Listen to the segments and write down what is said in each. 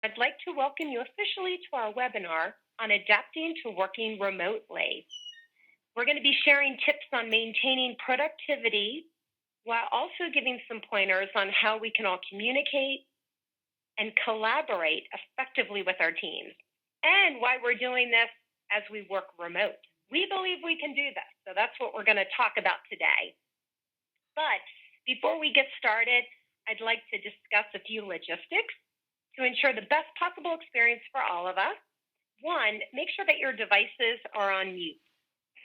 I'd like to welcome you officially to our webinar on adapting to working remotely. We're going to be sharing tips on maintaining productivity while also giving some pointers on how we can all communicate and collaborate effectively with our teams, and why we're doing this as we work remote. We believe we can do this, so that's what we're going to talk about today. But before we get started, I'd like to discuss a few logistics to ensure the best possible experience for all of us. One, make sure that your devices are on mute,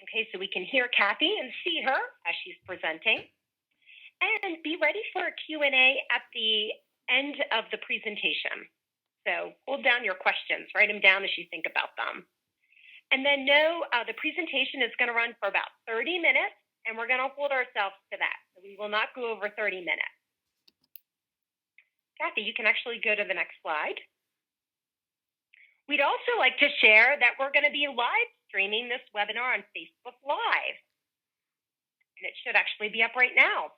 okay, so we can hear Kathy and see her as she's presenting. And be ready for a Q&A at the end of the presentation. So hold down your questions, write them down as you think about them. And then know the presentation is going to run for about 30 minutes, and we're going to hold ourselves to that. So we will not go over 30 minutes. Kathy, you can actually go to the next slide. We'd also like to share that we're going to be live streaming this webinar on Facebook Live. And it should actually be up right now.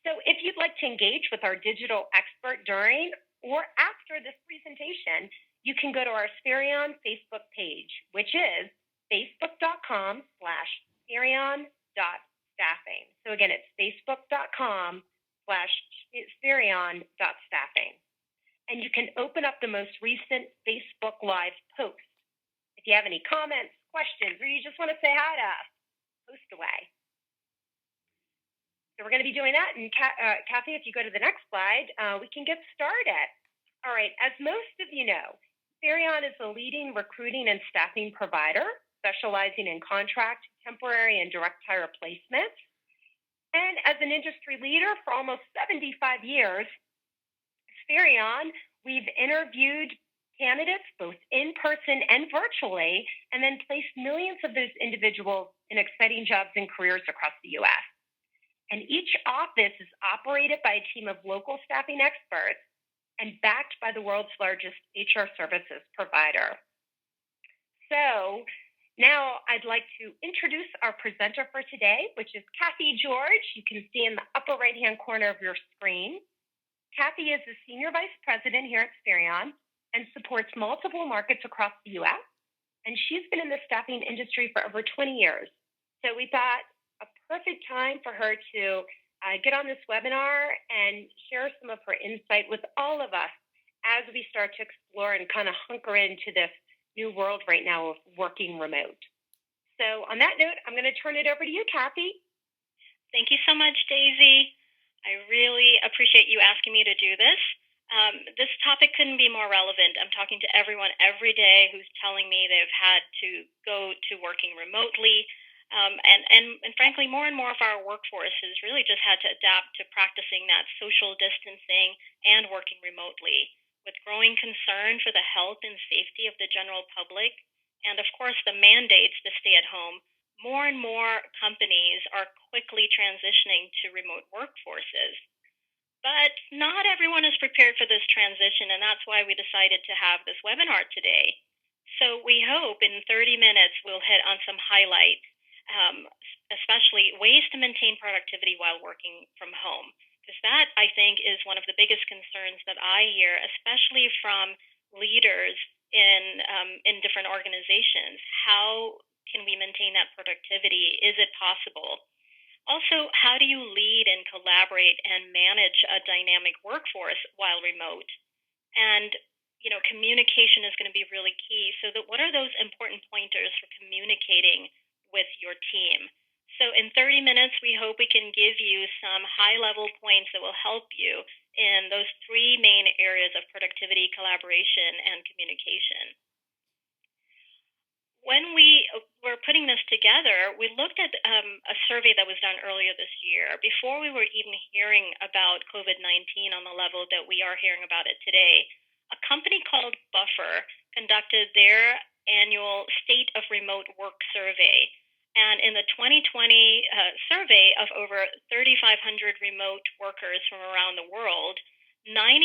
So if you'd like to engage with our digital expert during or after this presentation, you can go to our Spherion Facebook page, which is facebook.com/Spherion.staffing. So again, it's facebook.com/Spherion.staffing. And you can open up the most recent Facebook Live post. If you have any comments, questions, or you just want to say hi to us, post away. So we're going to be doing that. And Kathy, if you go to the next slide, we can get started. All right, as most of you know, Spherion is a leading recruiting and staffing provider specializing in contract, temporary, and direct hire placements. And as an industry leader for almost 75 years, Spherion, we've interviewed candidates both in person and virtually, and then placed millions of those individuals in exciting jobs and careers across the U.S. And each office is operated by a team of local staffing experts and backed by the world's largest HR services provider. So now I'd like to introduce our presenter for today, which is Kathy George. You can see in the upper right-hand corner of your screen. Kathy is the Senior Vice President here at Spherion and supports multiple markets across the U.S. And she's been in the staffing industry for over 20 years. So we thought a perfect time for her to get on this webinar and share some of her insight with all of us as we start to explore and kind of hunker into this new world right now of working remote. So on that note, I'm going to turn it over to you, Kathy. Thank you so much, Daisy. I really appreciate you asking me to do this. This topic couldn't be more relevant. I'm talking to everyone every day who's telling me they've had to go to working remotely. And frankly, more and more of our workforce has really just had to adapt to practicing that social distancing and working remotely. With growing concern for the health and safety of the general public, and of course the mandates to stay at home, more and more companies are quickly transitioning to remote workforces. But not everyone is prepared for this transition, and that's why we decided to have this webinar today. So we hope in 30 minutes we'll hit on some highlights, especially ways to maintain productivity while working from home. Because that, I think, is one of the biggest concerns that I hear, especially from leaders in different organizations. How can we maintain that productivity? Is it possible? Also, how do you lead and collaborate and manage a dynamic workforce while remote? And, you know, communication is going to be really key. So what are those important pointers for communicating with your team? So in 30 minutes, we hope we can give you some high-level points that will help you in those three main areas of productivity, collaboration, and communication. When we were putting this together, we looked at a survey that was done earlier this year, before we were even hearing about COVID-19 on the level that we are hearing about it today. A company called Buffer conducted their annual State of Remote Work survey. And in the 2020 survey of over 3,500 remote workers from around the world, 98%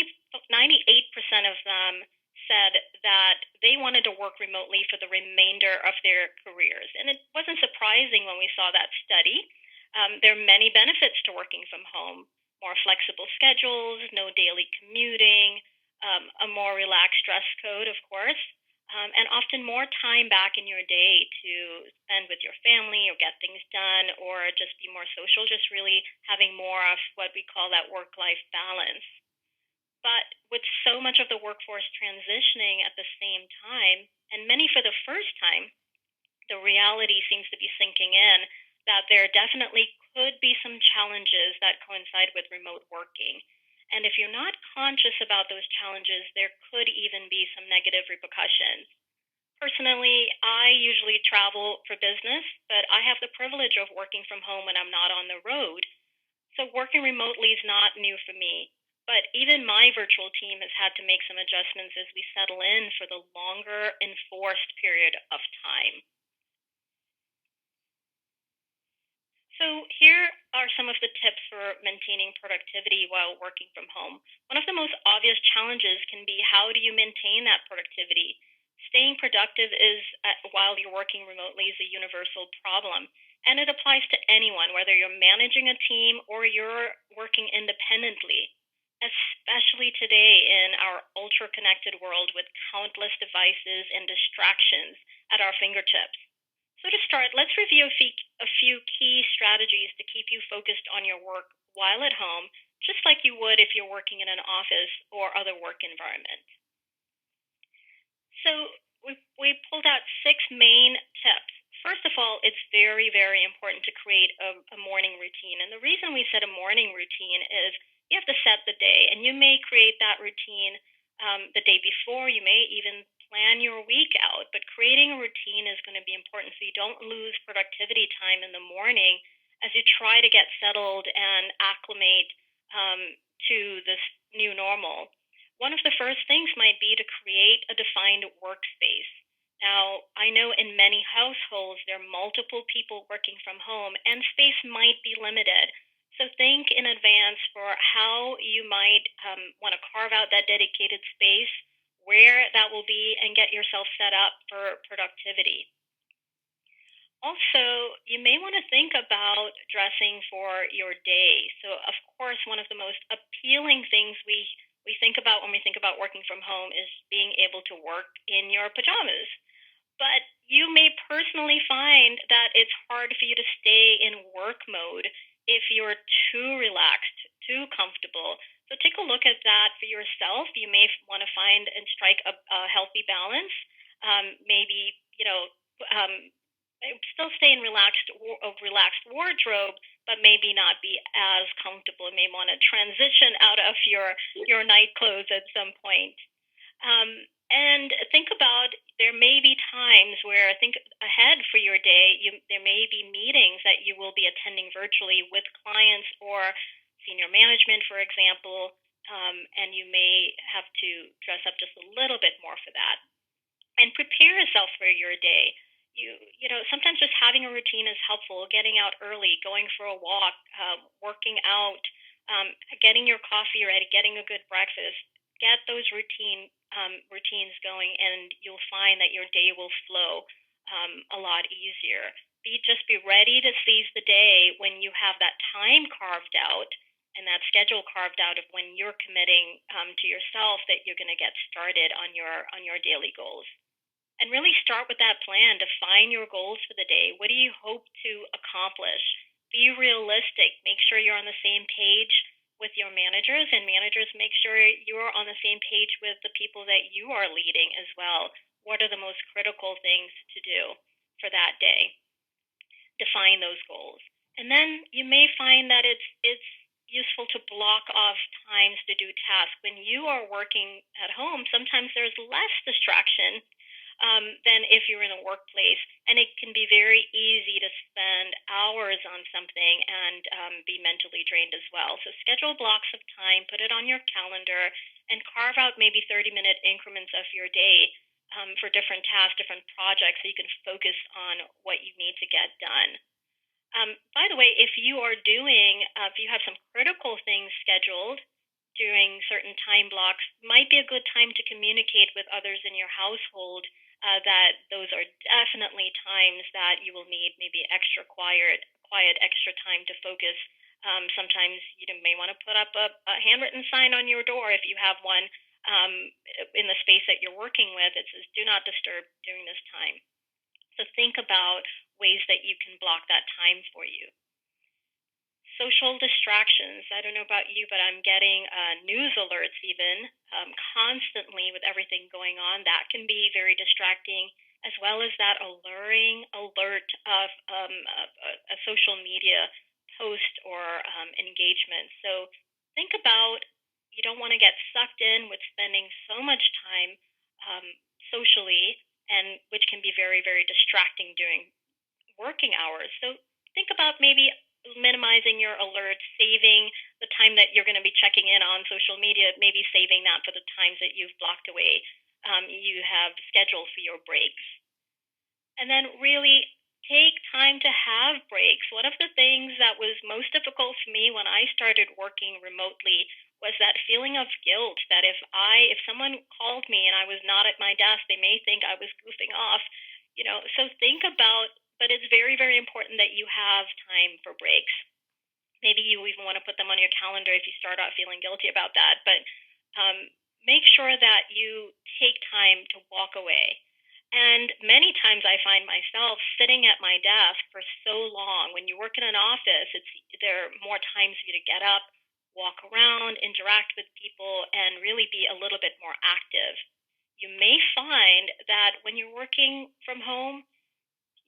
of them said that they wanted to work remotely for the remainder of their careers. And it wasn't surprising when we saw that study. There are many benefits to working from home: more flexible schedules, no daily commuting, a more relaxed dress code, of course, and often more time back in your day to spend with your family or get things done or just be more social, just really having more of what we call that work life balance. But with so much of the workforce transitioning at the same time, and many for the first time, the reality seems to be sinking in that there definitely could be some challenges that coincide with remote working. And if you're not conscious about those challenges, there could even be some negative repercussions. Personally, I usually travel for business, but I have the privilege of working from home when I'm not on the road. So working remotely is not new for me. But even my virtual team has had to make some adjustments as we settle in for the longer enforced period of time. So, here are some of the tips for maintaining productivity while working from home. One of the most obvious challenges can be how do you maintain that productivity? Staying productive is while you're working remotely is a universal problem, and it applies to anyone, whether you're managing a team or you're working independently. Especially today in our ultra connected world with countless devices and distractions at our fingertips. So, to start, let's review a few key strategies to keep you focused on your work while at home, just like you would if you're working in an office or other work environment. So, we pulled out six main tips. First of all, it's very, very important to create a morning routine. And the reason we set a morning routine is you have to set the day, and you may create that routine the day before. You may even plan your week out, but creating a routine is going to be important so you don't lose productivity time in the morning as you try to get settled and acclimate to this new normal. One of the first things might be to create a defined workspace. Now, I know in many households there are multiple people working from home and space might be limited. So think in advance for how you might want to carve out that dedicated space, where that will be, and get yourself set up for productivity. Also, you may want to think about dressing for your day. So, of course, one of the most appealing things we think about when we think about working from home is being able to work in your pajamas. But you may personally find that it's hard for you to stay in work mode if you're too relaxed, too comfortable. So take a look at that for yourself. You may want to find and strike a healthy balance. Maybe, um, still stay in relaxed wardrobe, but maybe not be as comfortable. You may want to transition out of your night clothes at some point. And think about there may be times where think ahead for your day. There may be meetings that you will be attending virtually with clients or senior management, for example, and you may have to dress up just a little bit more for that and prepare yourself for your day. Sometimes just having a routine is helpful. Getting out early, going for a walk, working out, getting your coffee ready, getting a good breakfast. Get those routines going, and you'll find that your day will flow a lot easier. Be ready to seize the day when you have that time carved out and that schedule carved out of when you're committing to yourself that you're going to get started on your daily goals. And really start with that plan. Define your goals for the day. What do you hope to accomplish? Be realistic. Make sure you're on the same page with your managers, and managers make sure you're on the same page with the people that you are leading as well. What are the most critical things to do for that day? Define those goals. And then you may find that it's useful to block off times to do tasks. When you are working at home, sometimes there's less distraction than if you're in a workplace. And it can be very easy to spend hours on something and be mentally drained as well. So schedule blocks of time, put it on your calendar, and carve out maybe 30-minute increments of your day for different tasks, different projects, so you can focus on what you need to get done. By the way, if you have some critical things scheduled during certain time blocks, might be a good time to communicate with others in your household that those are definitely times that you will need maybe extra quiet, extra time to focus. Sometimes you may want to put up a handwritten sign on your door if you have one in the space that you're working with. It says do not disturb during this time. So think about ways that you can block that time for you. Social distractions. I don't know about you, but I'm getting news alerts even constantly with everything going on. That can be very distracting, as well as that alluring alert of a social media post or engagement. So think about, you don't want to get sucked in with spending so much time socially, and which can be very, very distracting during working hours. So think about maybe minimizing your alerts, saving the time that you're going to be checking in on social media, maybe saving that for the times that you've blocked away, you have scheduled for your breaks. And then really take time to have breaks. One of the things that was most difficult for me when I started working remotely was that feeling of guilt that if someone called me and I was not at my desk, they may think I was goofing off, So think about, but it's very, very important that you have time for breaks. Maybe you even want to put them on your calendar if you start out feeling guilty about that, but make sure that you take time to walk away. And many times I find myself sitting at my desk for so long. When you work in an office, there are more times for you to get up, walk around, interact with people, and really be a little bit more active. You may find that when you're working from home,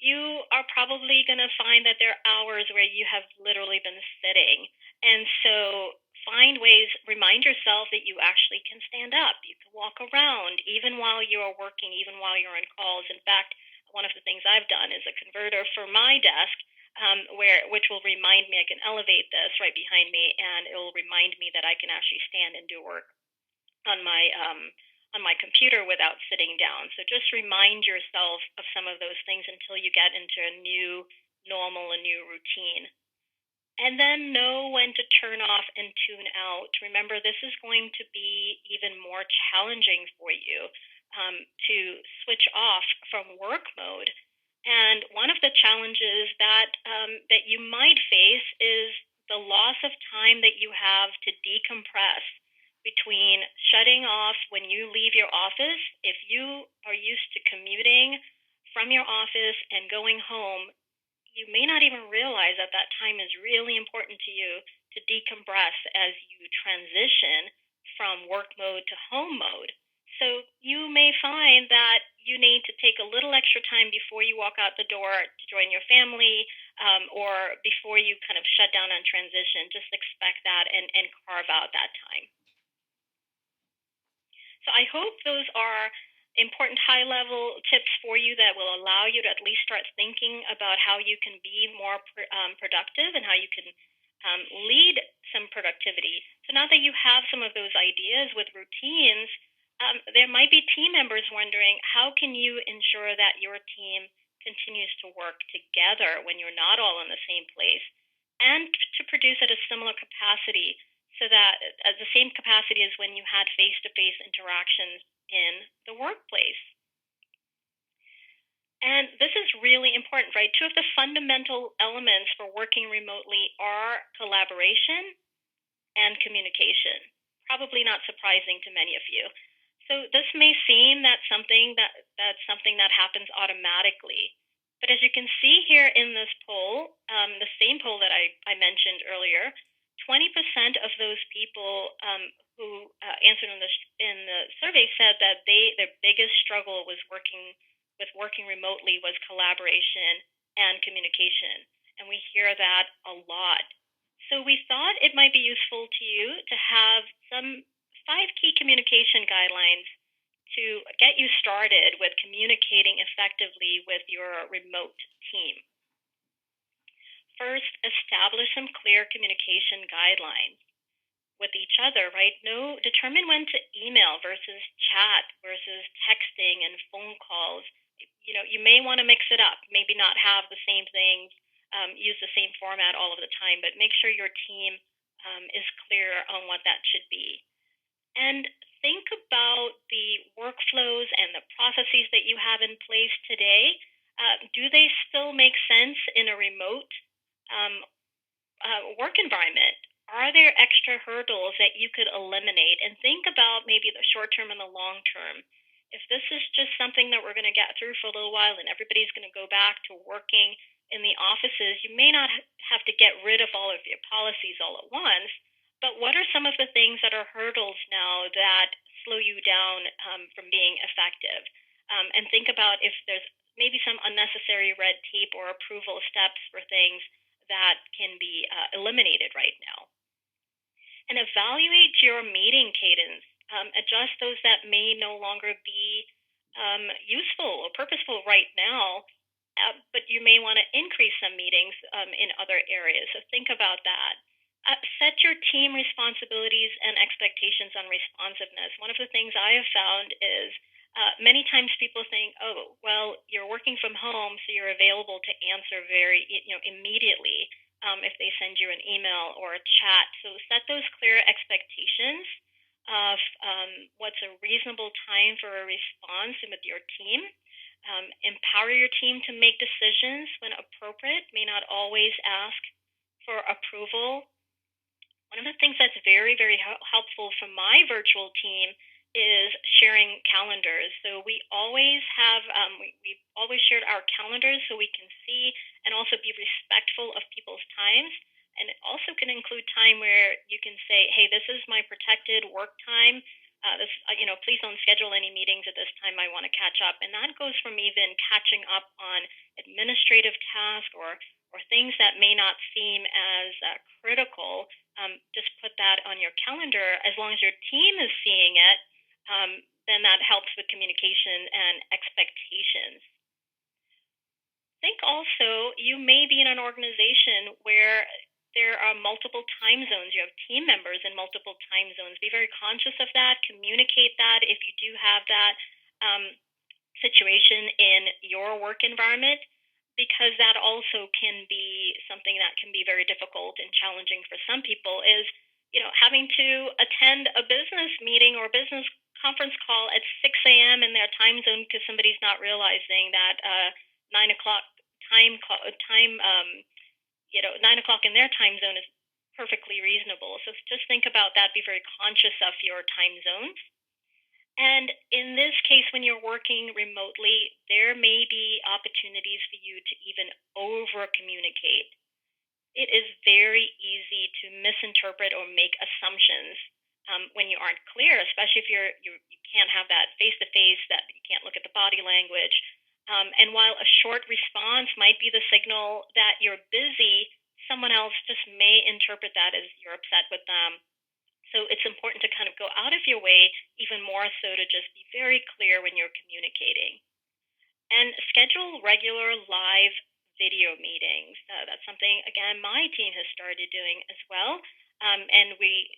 you are probably going to find that there are hours where you have literally been sitting. And so find ways, remind yourself that you actually can stand up. You can walk around even while you're working, even while you're on calls. In fact, one of the things I've done is a converter for my desk, which will remind me, I can elevate this right behind me, and it will remind me that I can actually stand and do work on my computer without sitting down. So just remind yourself of some of those things until you get into a new normal, a new routine. And then know when to turn off and tune out. Remember, this is going to be even more challenging for you to switch off from work mode. And one of the challenges that you might face is the loss of time that you have to decompress between shutting off when you leave your office. If you are used to commuting from your office and going home, you may not even realize that that time is really important to you to decompress as you transition from work mode to home mode. So you may find that you need to take a little extra time before you walk out the door to join your family, or before you kind of shut down on transition. Just expect that and carve out that time. So I hope those are important high-level tips for you that will allow you to at least start thinking about how you can be more productive and how you can lead some productivity. So now that you have some of those ideas with routines, there might be team members wondering, how can you ensure that your team continues to work together when you're not all in the same place, and to produce at a similar capacity, so that at the same capacity as when you had face-to-face interactions in the workplace. And this is really important, right? Two of the fundamental elements for working remotely are collaboration and communication. Probably not surprising to many of you. So this may seem that's something that happens automatically. But as you can see here in this poll, the same poll that I mentioned earlier, 20% of those people who answered in the survey said that their biggest struggle was working remotely was collaboration and communication, and we hear that a lot. So we thought it might be useful to you to have some 5 key communication guidelines to get you started with communicating effectively with your remote team. First, establish some clear communication guidelines with each other, right? Determine when to email versus chat versus texting and phone calls. You may want to mix it up, maybe not have the same things, use the same format all of the time, but make sure your team is clear on what that should be. And think about the workflows and the processes that you have in place today. Do they still make sense in a remote work environment? are there extra hurdles that you could eliminate? And think about maybe the short term and the long term. If this is just something that we're going to get through for a little while and everybody's going to go back to working in the offices, you may not have to get rid of all of your policies all at once. But what are some of the things that are hurdles now that slow you down from being effective? And think about if there's maybe some unnecessary red tape or approval steps for things that can be eliminated right now. And evaluate your meeting cadence. Adjust those that may no longer be useful or purposeful right now, but you may want to increase some meetings in other areas. So think about that. Set your team responsibilities and expectations on responsiveness. One of the things I have found is many times people think, oh, well, you're working from home, so you're available to answer very, immediately if they send you an email or a chat. So set those clear expectations of what's a reasonable time for a response with your team. Empower your team to make decisions when appropriate. May not always ask for approval. One of the things that's very, very helpful from my virtual team is sharing calendars. So we always have, we've always shared our calendars so we can see and also be respectful of people's times. And it also can include time where you can say, hey, this is my protected work time. Please don't schedule any meetings at this time. I want to catch up. And that goes from even catching up on administrative tasks or things that may not seem as critical. Just put that on your calendar. As long as your team is seeing it, then that helps with communication and expectations. Think also, you may be in an organization where there are multiple time zones. You have team members in multiple time zones. Be very conscious of that. Communicate that if you do have that situation in your work environment, because that also can be something that can be very difficult and challenging for some people is, having to attend a business meeting or business conference call at 6 a.m. in their time zone because somebody's not realizing that 9 o'clock 9 o'clock in their time zone is perfectly reasonable. So just think about that. Be very conscious of your time zones. And in this case, when you're working remotely, there may be opportunities for you to even over communicate. It is very easy to misinterpret or make assumptions when you aren't clear, especially if you can't have that face-to-face, that you can't look at the body language. And while a short response might be the signal that you're busy, someone else just may interpret that as you're upset with them. So it's important to kind of go out of your way, even more so to just be very clear when you're communicating. And schedule regular live video meetings. That's something, again, my team has started doing as well. And we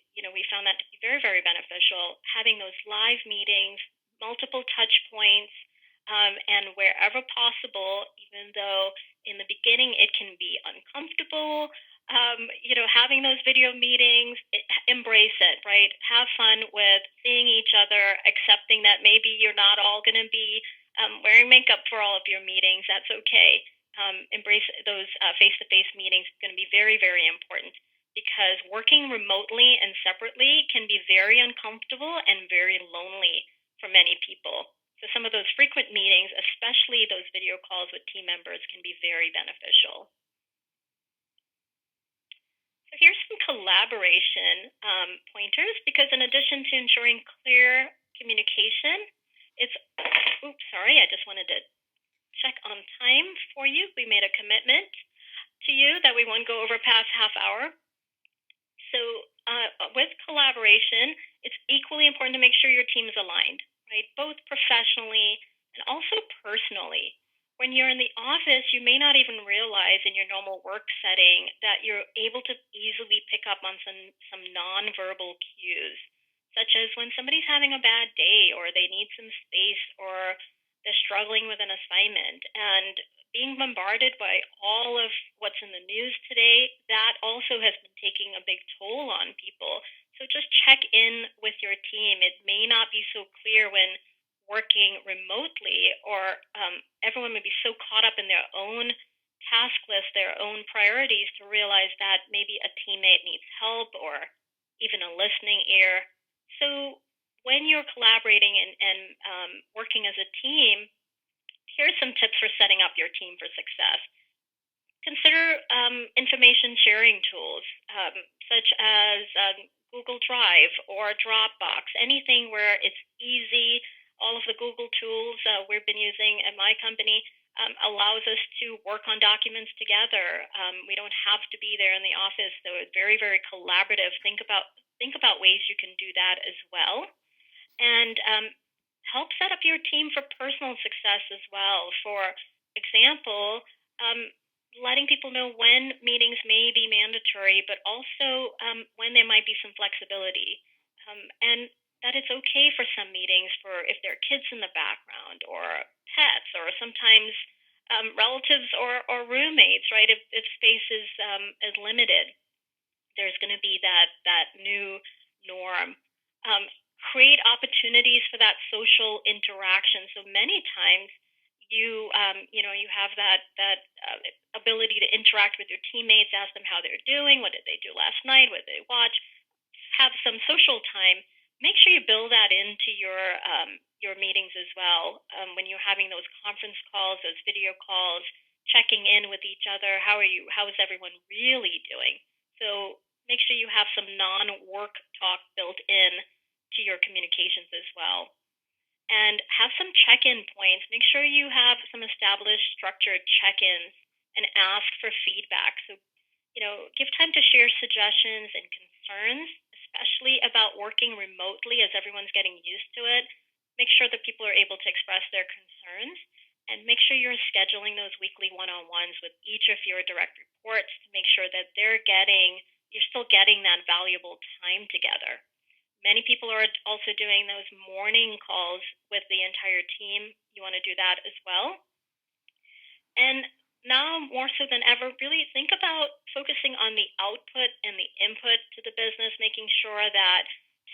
found that to be very, very beneficial, having those live meetings, multiple touch points, and wherever possible, even though in the beginning it can be uncomfortable, having those video meetings, embrace it, right? Have fun with seeing each other, accepting that maybe you're not all going to be wearing makeup for all of your meetings. That's okay. Embrace those face-to-face meetings. It's going to be very, very important because working remotely and separately can be very uncomfortable and very lonely for many people. So some of those frequent meetings, especially those video calls with team members, can be very beneficial. So here's some collaboration pointers, because in addition to ensuring clear communication, I just wanted to check on time for you. We made a commitment to you that we won't go over past half hour. So with collaboration, it's equally important to make sure your team is aligned, right? Both professionally and also personally. When you're in the office, you may not even realize in your normal work setting that you're able to easily pick up on some nonverbal cues, such as when somebody's having a bad day or they need some space or they're struggling with an assignment. And being bombarded by all of what's in the news today, that also has been taking a big toll on people. So just check in with your team. It may not be so clear when working remotely, or everyone may be so caught up in their own task list their own priorities to realize that maybe a teammate needs help or even a listening ear. So when you're collaborating and working as a team, here's some tips for setting up your team for success. Consider information sharing tools such as Google Drive or Dropbox, anything where it's easy. All of the Google tools we've been using at my company allows us to work on documents together. We don't have to be there in the office, so it's very, very collaborative. Think about ways you can do that as well, and help set up your team for personal success as well. For example, letting people know when meetings may be mandatory, but also when there might be some flexibility. And that it's okay for some meetings for if there are kids in the background or pets or sometimes relatives or roommates, right? If space is limited, there's going to be that new norm. Um, Create opportunities for that social interaction. So many times you have that ability to interact with your teammates, ask them how they're doing, what did they do last night, what did they watch, have some social time. Make sure you build that into your meetings as well. When you're having those conference calls, those video calls, checking in with each other. How are you? How is everyone really doing? So make sure you have some non-work talk built in to your communications as well, and have some check-in points. Make sure you have some established structured check-ins and ask for feedback. So, give time to share suggestions and concerns, especially about working remotely as everyone's getting used to it. Make sure that people are able to express their concerns, and make sure you're scheduling those weekly one-on-ones with each of your direct reports to make sure that you're still getting that valuable time together. Many people are also doing those morning calls with the entire team. You want to do that as well. And now more so than ever, really think about focusing on the output and the input to the business, making sure that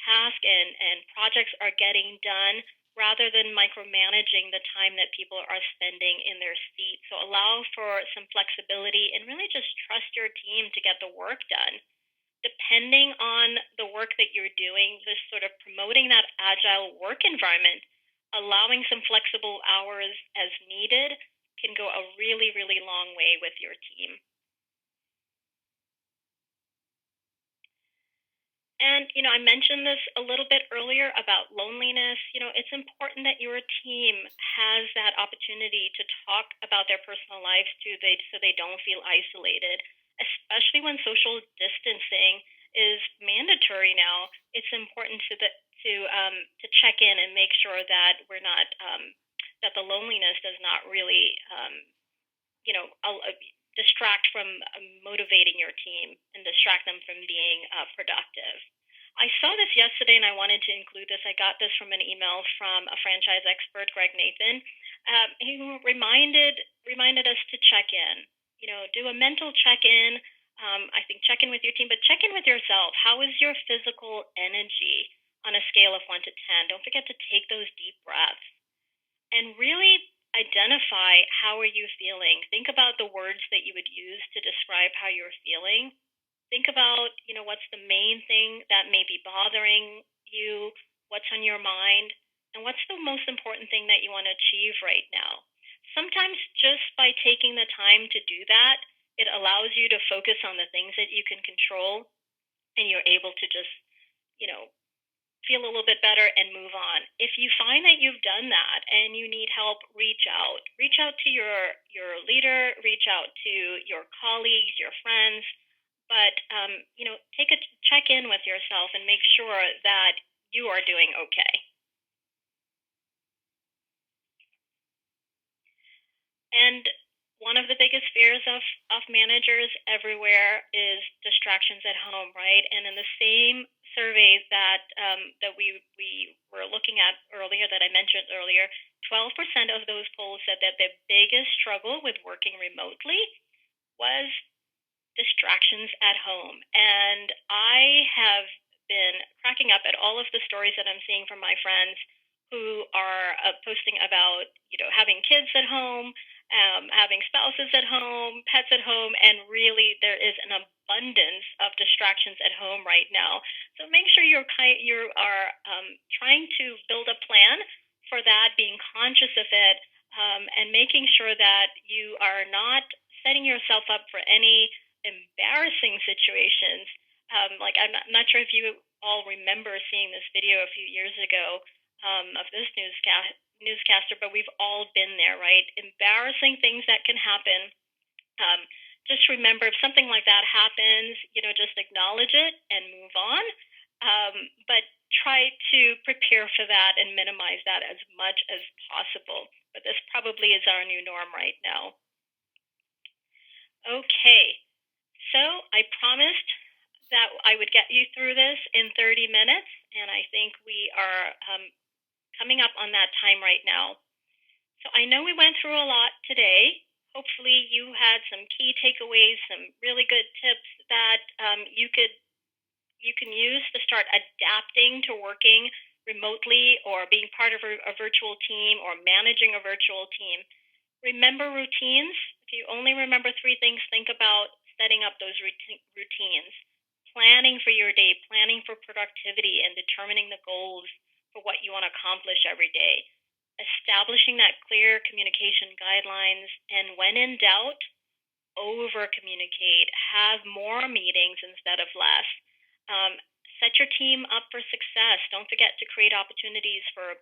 tasks and projects are getting done rather than micromanaging the time that people are spending in their seats. So allow for some flexibility and really just trust your team to get the work done. Depending on the work that you're doing, just sort of promoting that agile work environment, allowing some flexible hours as needed can go a really, really long way with your team. And, I mentioned this a little bit earlier about loneliness. It's important that your team has that opportunity to talk about their personal lives too, so they don't feel isolated, especially when social distancing is mandatory now. It's important to check in and make sure that we're not that the loneliness does not really distract from motivating your team and distract them from being productive. I saw this yesterday and I wanted to include this. I got this from an email from a franchise expert, Greg Nathan. He reminded us to check in. Do a mental check in. I think check in with your team, but check in with yourself. How is your physical energy on a scale of 1 to 10? Don't forget to take those deep breaths and really identify how are you feeling. Think about the words that you would use to describe how you're feeling. Think about, what's the main thing that may be bothering you, what's on your mind, and what's the most important thing that you want to achieve right now. Sometimes just by taking the time to do that, it allows you to focus on the things that you can control, and you're able to just, feel a little bit better and move on. If you find that you've done that and you need help, reach out. Reach out to your leader, reach out to your colleagues, your friends, but take a check in with yourself and make sure that you are doing okay. And one of the biggest fears of managers everywhere is distractions at home, right? And in the same survey that we were looking at earlier, that I mentioned earlier, 12% of those polls said that their biggest struggle with working remotely was distractions at home. And I have been cracking up at all of the stories that I'm seeing from my friends who are posting about, having kids at home having spouses at home, pets at home, and really there is an abundance of distractions at home right now. So make sure you are trying to build a plan for that, being conscious of it, and making sure that you are not setting yourself up for any embarrassing situations. Like I'm not sure if you all remember seeing this video a few years ago of this newscaster, but we've all been there, right? Embarrassing things that can happen. Just remember, if something like that happens, just acknowledge it and move on. But try to prepare for that and minimize that as much as possible. But this probably is our new norm right now. Okay, so I promised that I would get you through this in 30 minutes, and I think we are coming up on that time right now. So I know we went through a lot today. Hopefully you had some key takeaways, some really good tips that you can use to start adapting to working remotely or being part of a virtual team or managing a virtual team. Remember routines. If you only remember 3 things, think about setting up those routines. Planning for your day, planning for productivity, and determining the goals for what you want to accomplish every day. Establishing that clear communication guidelines, and when in doubt, over communicate. Have more meetings instead of less. Set your team up for success. Don't forget to create opportunities for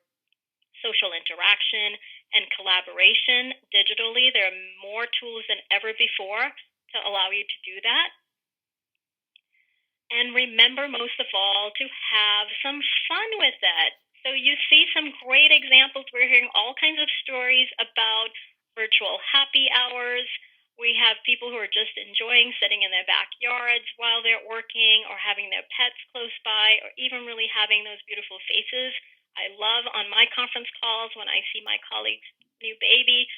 social interaction and collaboration digitally. There are more tools than ever before to allow you to do that. And remember, most of all, to have some fun with it. So you see some great examples. We're hearing all kinds of stories about virtual happy hours. We have people who are just enjoying sitting in their backyards while they're working, or having their pets close by, or even really having those beautiful faces. I love on my conference calls when I see my colleague's new baby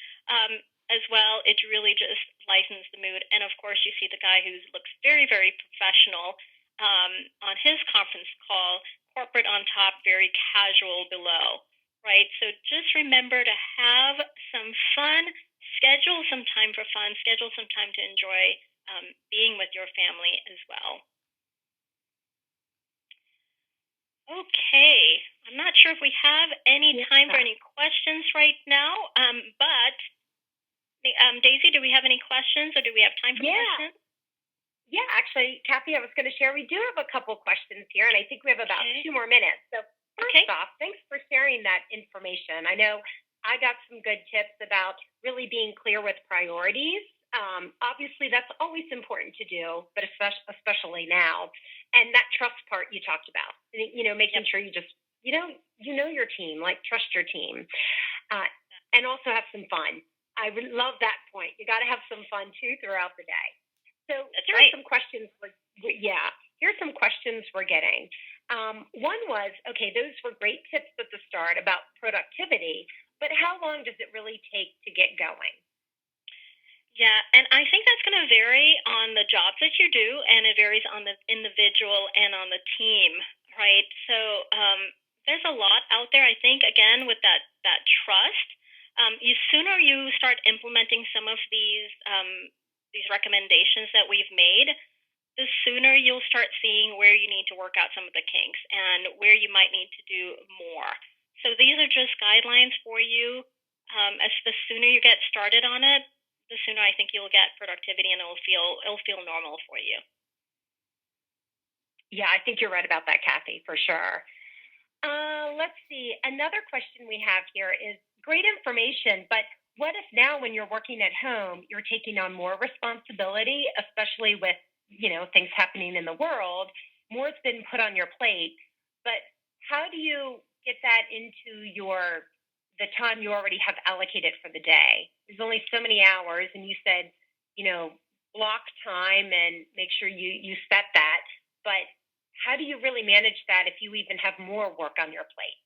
as well. It really just lightens the mood. And of course, you see the guy who looks very, very professional on his conference call, corporate on top, very casual below, right? So just remember to have some fun, schedule some time for fun, schedule some time to enjoy being with your family as well. Okay, I'm not sure if we have any time for any questions right now, but Daisy, do we have any questions, or do we have time for questions? Yeah, actually, Kathy, I was going to share, we do have a couple questions here, and I think we have about 2 more minutes. So first off, thanks for sharing that information. I know I got some good tips about really being clear with priorities. Obviously, that's always important to do, but especially now. And that trust part you talked about, making sure you just, you know your team, like trust your team, and also have some fun. I love that point. You got to have some fun too throughout the day. So here's some questions. Here's some questions we're getting. One was, okay, those were great tips at the start about productivity, but how long does it really take to get going? Yeah, and I think that's going to vary on the jobs that you do, and it varies on the individual and on the team, right? So there's a lot out there. I think, again, with that trust, the sooner you start implementing some of these recommendations that we've made, the sooner you'll start seeing where you need to work out some of the kinks and where you might need to do more. So these are just guidelines for you. As the sooner you get started on it, the sooner I think you'll get productivity, and it'll feel normal for you. Yeah, I think you're right about that, Kathy, for sure. Let's see. Another question we have here is great information, but what if now when you're working at home, you're taking on more responsibility, especially with, things happening in the world, more's been put on your plate, but how do you get that into the time you already have allocated for the day? There's only so many hours, and you said, block time and make sure you set that, but how do you really manage that if you even have more work on your plate?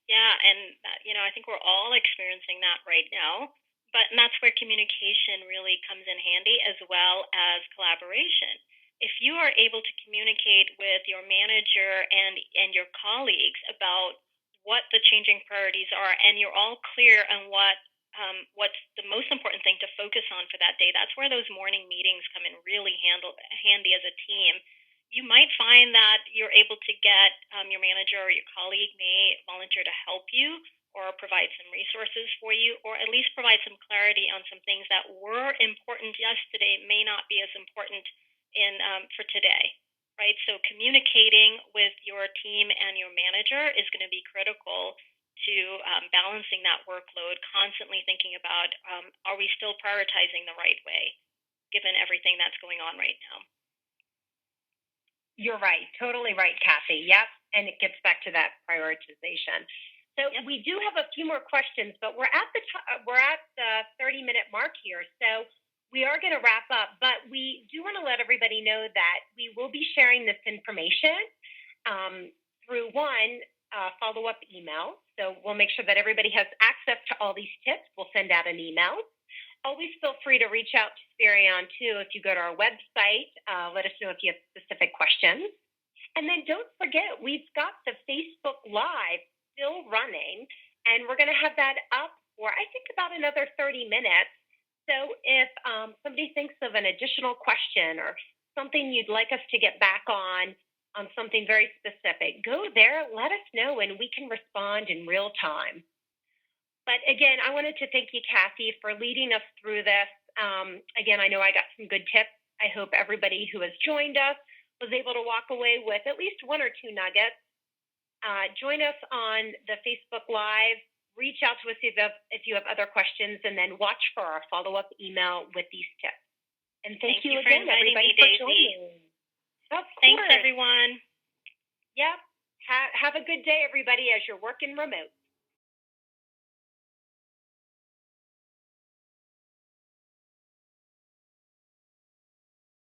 Yeah, and I think we're all experiencing that right now, and that's where communication really comes in handy, as well as collaboration. If you are able to communicate with your manager and your colleagues about what the changing priorities are, and you're all clear on what what's the most important thing to focus on for that day. That's where those morning meetings come in really handy as a team. You might find that you're able to get your manager or your colleague may volunteer to help you or provide some resources for you, or at least provide some clarity on some things that were important yesterday may not be as important for today, right? So communicating with your team and your manager is going to be critical to balancing that workload, constantly thinking about, are we still prioritizing the right way, given everything that's going on right now? You're right. Totally right, Kathy. Yep. And it gets back to that prioritization. So we do have a few more questions, but we're at the 30-minute mark here. So we are going to wrap up, but we do want to let everybody know that we will be sharing this information through follow-up email. So we'll make sure that everybody has access to all these tips. We'll send out an email. Always feel free to reach out to Spherion too. If you go to our website, let us know if you have specific questions. And then don't forget, we've got the Facebook Live still running, and we're going to have that up for, I think, about another 30 minutes. So if somebody thinks of an additional question or something you'd like us to get back on something very specific, go there, let us know, and we can respond in real time. But again, I wanted to thank you, Kathy, for leading us through this. Again, I know I got some good tips. I hope everybody who has joined us was able to walk away with at least one or two nuggets. Join us on the Facebook Live. Reach out to us if you have other questions, and then watch for our follow-up email with these tips. And thank you again, everybody, for joining. Thanks, everyone. Yep. Have a good day, everybody, as you're working remote.